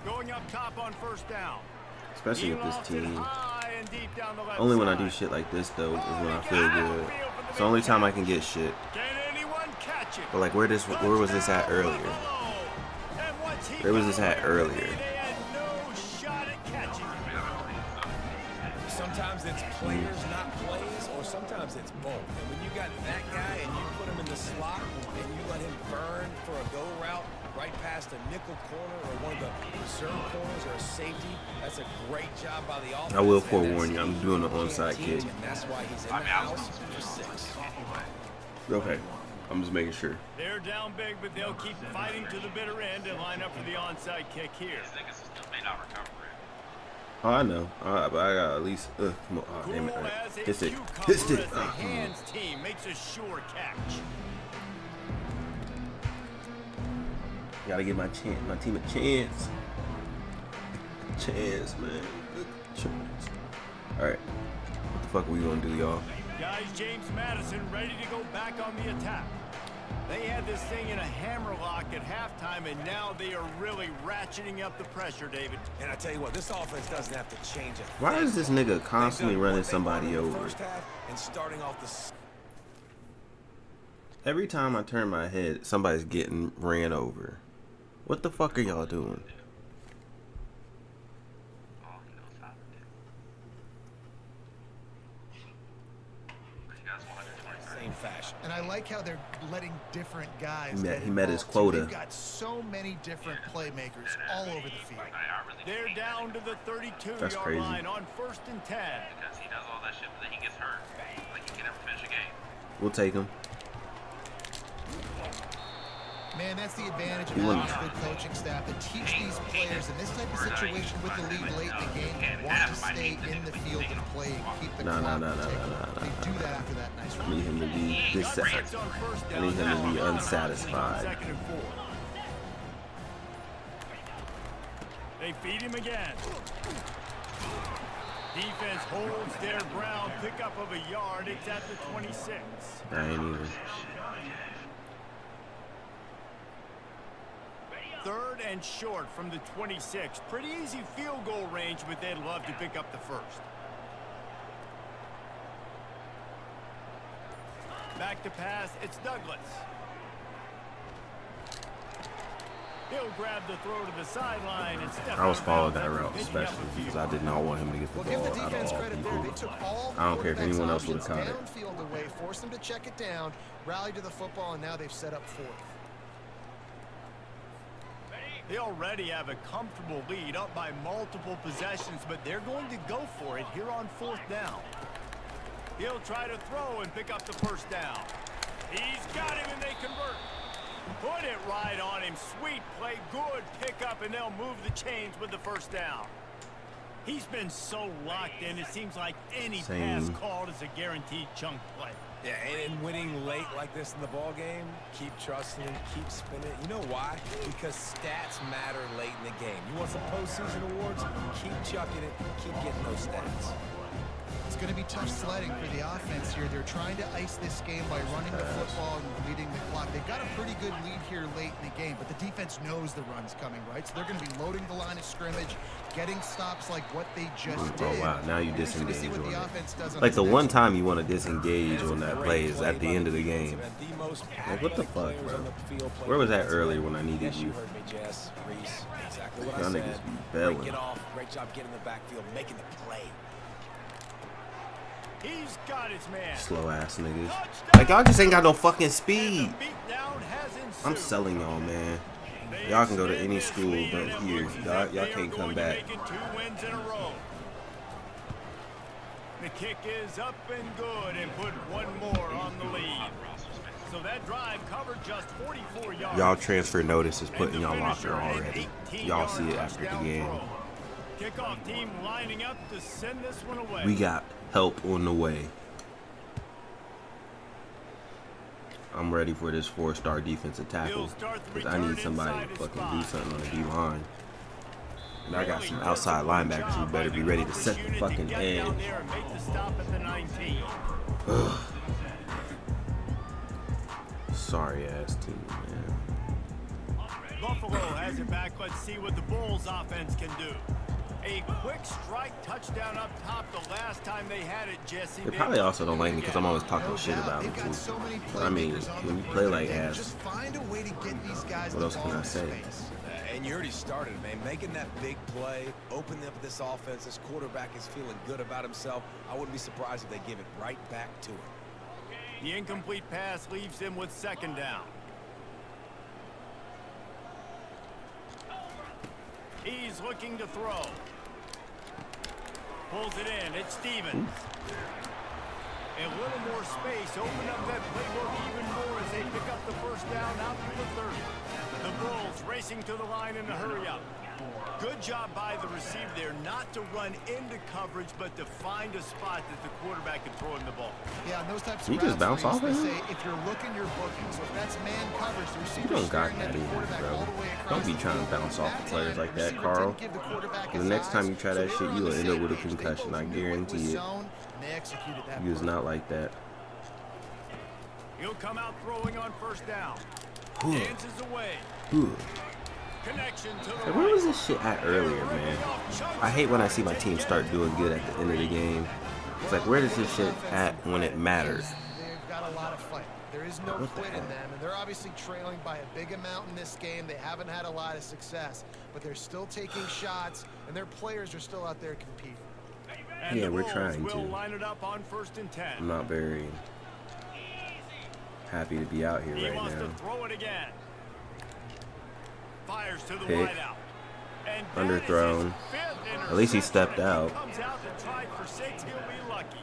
Going up top on 1st down. Especially He with this lofts it team. high and deep down the left Only when I do side. shit like this though is when I feel good. It's the only time I can get shit. Can anyone catch it? But like where was this at earlier? Where was this at earlier? They had no shot at catching it. Sometimes it's players, not plays, or sometimes it's both. And when you got that guy and you put him in the slot and you let him burn for a go route right past a nickel corner or one of the reserve corners or a safety, that's a great job by the offense. I will And forewarn you, that's I'm doing an what you onside can't kick. teach, and that's why he's in the house for 6. Okay. I'm just making sure. They're down big, but they'll keep fighting to the bitter end and line up for the onside kick here. Oh, I know. Alright, but I got at least come on. Oh, damn it. Cool Alright. as a Hits it. cucumber Hits it. as the hands team makes a sure catch. Gotta give my team a chance. Chance, man. Good chance. Alright. What the fuck are we gonna do, y'all? Guys, James Madison ready to go back on the attack. They had this thing in a hammerlock at halftime, and now they are really ratcheting up the pressure, David. And I tell you what, this offense doesn't have to change it. Why is this nigga constantly running somebody over? First half and starting off the Every time I turn my head, somebody's getting ran over. What the fuck are y'all doing? same fashion. And I like how they're letting different guys He met his involved, too. quota. They've got so many different playmakers all over the field. They're down to the 32-yard That's crazy. line on 1st and 10. Because he does all that shit, but then he gets hurt. Like he can never finish a game. We'll take him. Man, that's the advantage of He having wouldn't- a good coaching staff that teach these players in this type of situation with the lead late in the game want to stay in the field and play and keep the No. clock protected. They do that after that nice I run. need him to be Breaks on 1st I down. need him to Now be on unsatisfied. 2nd and 4. They feed him again. Defense holds their ground. Pickup of a yard. It's at the 26. I ain't even. 3rd and short from the 26. Pretty easy field goal range, but they'd love to pick up the first. Back to pass. It's Douglas. He'll grab the throw to the sideline and step I was out of following bounds, that route picking up especially a few. because I did not want him to get the Well, give the ball out defense of all credit there. They people. took all I don't care if anyone else would have caught it. downfield away, forced them to check it down, rallied to the football, and now they've set up fourth. They already have a comfortable lead, up by multiple possessions, but they're going to go for it here on fourth down. He'll try to throw and pick up the first down. He's got him, and they convert. Put it right on him. Sweet play, good pickup, and they'll move the chains with the first down. He's been so locked in, it seems like any pass called is a guaranteed chunk play. Yeah, and winning late like this in the ball game, keep trusting him, keep spinning. You know why? Because stats matter late in the game. You want some postseason awards? Keep chucking it, keep getting those stats. It's going to be tough sledding for the offense here. They're trying to ice this game by running the football and leading the clock. They've got a pretty good lead here late in the game, but the defense knows the run's coming, right? So they're going to be loading the line of scrimmage, getting stops like what they just did. Oh, wow. Now you We're just gonna disengage see what on the it. offense does on Like this the one next time you want to disengage on that play is at the end of the game. Like, what the fuck, bro? Where was that earlier when I needed you? heard me, Jess. Reese, exactly what Y'all I niggas said. be belling. Break it off. Great job getting in the backfield, making the play. He's got his man. Slow ass niggas. Touchdown. Like y'all just ain't got no fucking speed. And the beatdown has ensued. I'm selling y'all, man. They Y'all can go to extend any this school, lead, but and it here, looks as y'all if they are can't come going to back. make it 2 wins in a row. The kick is up and good, and put one more on the lead. So that drive covered just 44 yards. Y'all transfer notice is put in And y'all the locker finisher, an already. 18-yard Y'all see it after the touchdown game. throw. Kickoff team lining up to send this one away. We got help on the way. I'm ready for this 4-star defensive tackle because I need somebody to fucking do something on the D-line. And I got some outside linebackers who better be ready to set the fucking edge. Ugh. Sorry ass team, man. Buffalo has it back. Let's see what the Bulls offense can do. A quick strike touchdown up top the last time they had it, Jesse. They probably also don't like me because I'm always talking shit about them too. I mean, when you play like ass, what else can I say? And you already started, man. Making that big play, opening up this offense. This quarterback is feeling good about himself. I wouldn't be surprised if they give it right back to him. The incomplete pass leaves him with second down. He's looking to throw. Pulls it in. It's Stevens. A little more space. Open up that playbook even more as they pick up the first down out to the 30. The Bulls racing to the line in a hurry up. Good job by the receiver there, not to run into coverage, but to find a spot that the quarterback can throw in the ball. Yeah, and those types You of just bounce off they of him? say if you're looking your booking, so if that's man coverage, the receiver You don't got that either, bro. Don't be trying to bounce off the players like that, Carl. The next time you try that shit, you'll end up with a concussion. I guarantee it. You is not like that. He'll come out throwing on first down. Dances away. Connection to the Hey, where was this shit at earlier, man? I hate when I see my team start doing good at the end of the game. It's like, where does this shit at when it matters? They've got a lot of fight. There is no quit in them, and they're obviously trailing by a big amount in this game. They haven't had a lot of success, but they're still taking shots, and their players are still out there competing. And Yeah, the we're Bulls trying will to. line it up on 1st and 10. I'm not very happy to be out here He right wants now. to throw it again. Fires to the Pick. wideout. And that Underthrown. is his 5th At least he interception. stepped out. Comes out to try for 6. He'll be lucky.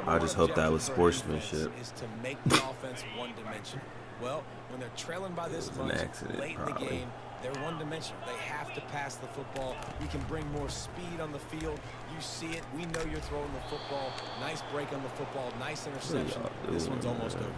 I just hope that was sportsmanship. Is to make the offense one-dimensional. Well, when they're trailing by this It was an much accident, late in probably. the game, they're one-dimensional. They have to pass the football. You can bring more speed on the field. You see it. We know you're throwing the football. Nice break on the football. Nice interception. y'all This doing, one's almost man? over.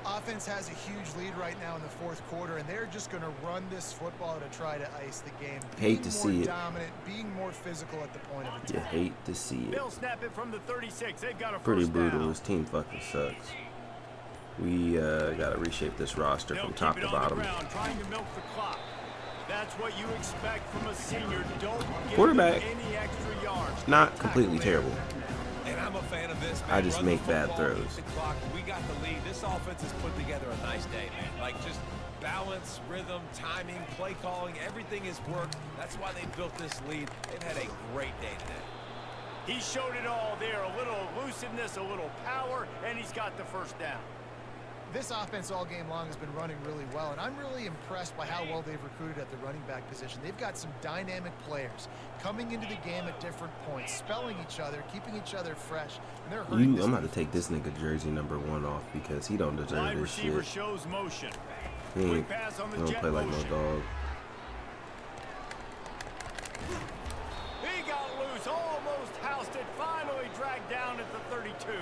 Offense has a huge lead right now in the 4th quarter, and they're just going to run this football to try to ice the game. Hate to see it. Dominant, being more physical at the point of You attack. hate to see it. They'll snap it from the 36. They've got a Pretty first brutal. down. This team fucking sucks. We gotta reshape this roster They'll from keep top it to on the bottom. ground, trying to milk the clock. That's what you expect from a senior. Don't give Quarterback, him any extra yards. not completely terrible. And I'm a fan of this, man. I just Run the make bad football, throws. beat the clock. We got the lead. This offense has put together a nice day, man. Like, just balance, rhythm, timing, play calling, everything has worked. That's why they built this lead. They've had a great day today. He showed it all there. A little elusiveness, a little power, and he's got the first down. This offense all game long has been running really well, and I'm really impressed by how well they've recruited at the running back position. They've got some dynamic players coming into the game at different points, spelling each other, keeping each other fresh, and they're hurting. I'm about to take this nigga jersey #1 off because he don't deserve Wide this receiver shit. shows motion. He Quick pass on the don't jet play like no motion. dog. He got loose, almost housed it, finally dragged down at the 32.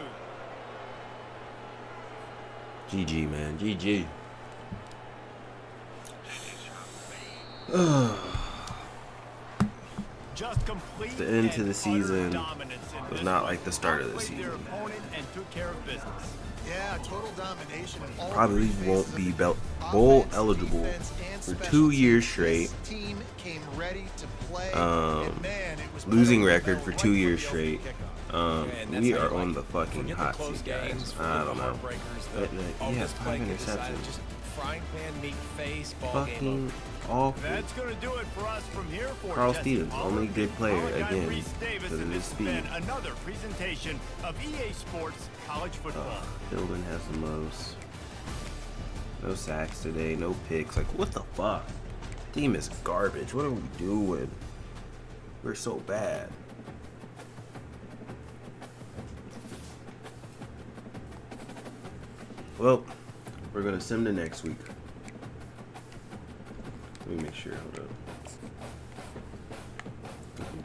GG, man. GG. Just complete The end to and the season utter dominance in was this not one. like the start of the Outplayed their season. opponent and took care of business. Yeah, total domination. In all Probably three won't phases be of the game. bowl Offense, eligible defense, and for special 2 years teams. straight. This team came ready to play, and man, it was Losing better record for right 2 from the years opening straight. kickoff. And that's We how you are on like the it. fucking Forget hot the close seat, guys. games, I forget don't the know. heartbreakers, He has this 5 play could decide, interceptions. just frying pan, meat face, ball game Fucking over. awful. That's going to do it for us from here for Carl Jesse Stevens, Palmer. only good player, Our guy again, Reese Davis, because of and his this has been speed. another presentation of EA Sports College Football. Philbin has the most. No sacks today, no picks. Like, what the fuck? Team is garbage. What are we doing? We're so bad. Well, we're gonna sim to next week. Let me make sure. Hold up.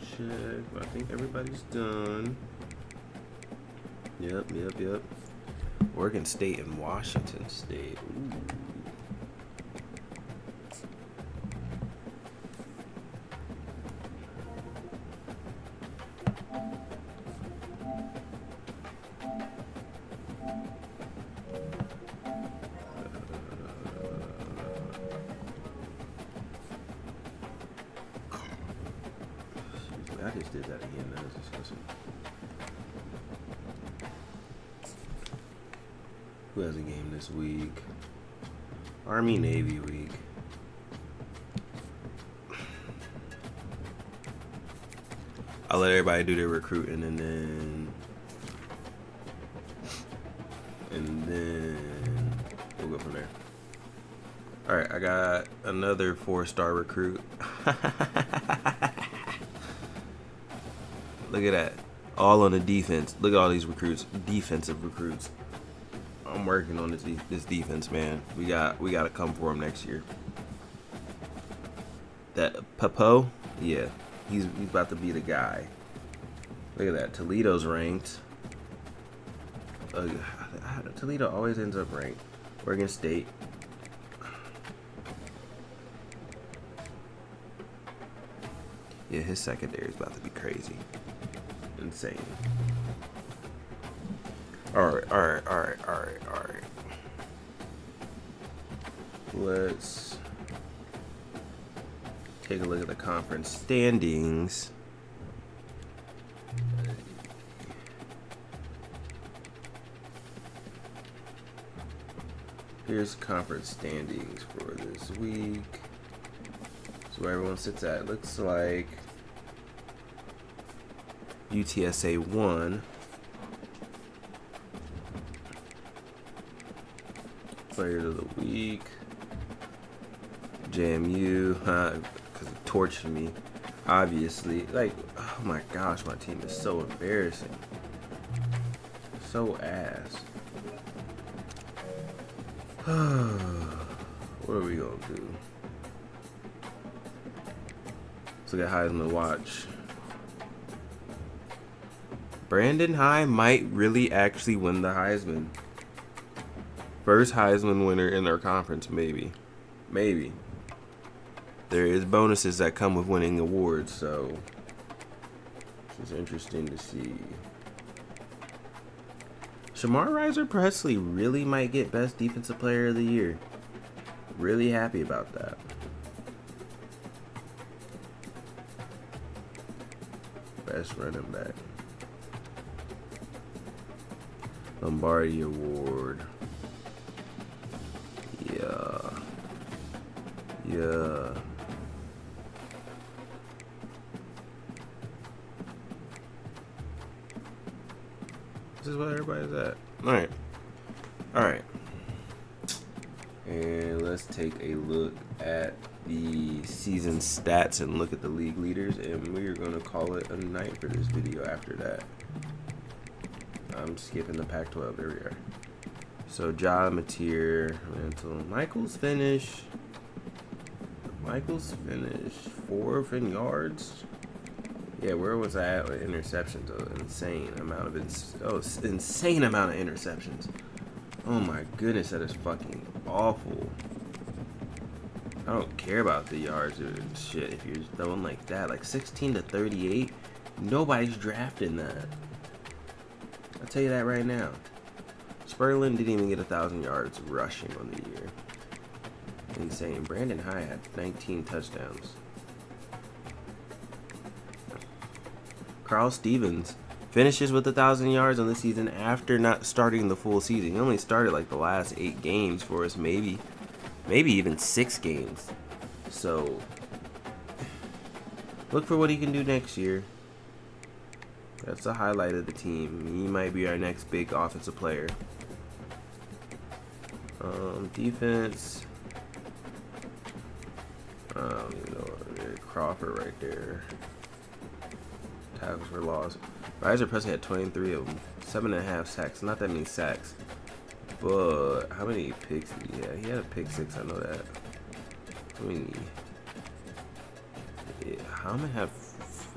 Check. I think everybody's done. Yep. Oregon State and Washington State. Ooh. I just did that again. That was disgusting. Who has a game this week? Army Navy week. I'll let everybody do their recruiting and then we'll go from there. All right, I got another 4-star recruit. Look at that. All on the defense. Look at all these recruits. Defensive recruits. I'm working on this defense, man. We got to come for him next year. That Papo, yeah, he's about to be the guy. Look at that. Toledo's ranked. Toledo always ends up ranked. Oregon State. Yeah, his secondary is about to be crazy. Insane. All right. Let's take a look at the conference standings. Here's conference standings for this week. So where everyone sits at. Looks like UTSA 1. Players of the week. JMU, because it tortured me. Obviously, like, oh my gosh, my team is so embarrassing. So ass. What are we gonna do? Let's look at Heisman Watch. Brandon High might really actually win the Heisman. First Heisman winner in their conference, maybe. Maybe. There is bonuses that come with winning awards, so it's interesting to see. Shamar Riser Presley really might get Best Defensive Player of the Year. Really happy about that. Best running back. Lombardi Award. Yeah. Yeah. This is where everybody's at. Alright. Alright. And let's take a look at the season stats and look at the league leaders, and we're going to call it a night for this video after that. I'm skipping the Pac-12. There we are. So Ja, Mateer, Mantle, Michael's finished 4th in yards. Yeah, where was I at with interceptions? Insane amount of interceptions. Oh my goodness, that is fucking awful. I don't care about the yards or shit if you're throwing like that. Like 16 to 38, nobody's drafting that. I'll tell you that right now. Spurlin didn't even get 1,000 yards rushing on the year. Insane. Brandon High had 19 touchdowns. Carl Stevens finishes with 1,000 yards on the season after not starting the full season. He only started like the last 8 games for us, maybe even 6 games. So look for what he can do next year. That's the highlight of the team. He might be our next big offensive player. Defense. I don't even know. Crawford right there. Tackles for loss. Riser Presley had 23 of them. 7.5 sacks. Not that many sacks. But how many picks did he have? He had a pick 6. I know that. How many? Yeah,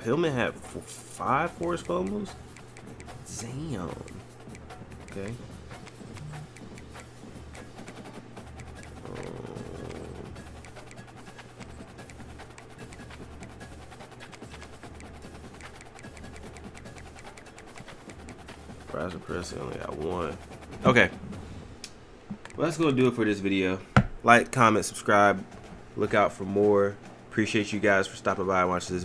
Hillman had 5 forced fumbles. Damn. Okay. Riser Presley only got 1. Okay. Well, that's going to do it for this video. Like, comment, subscribe. Look out for more. Appreciate you guys for stopping by and watching this video.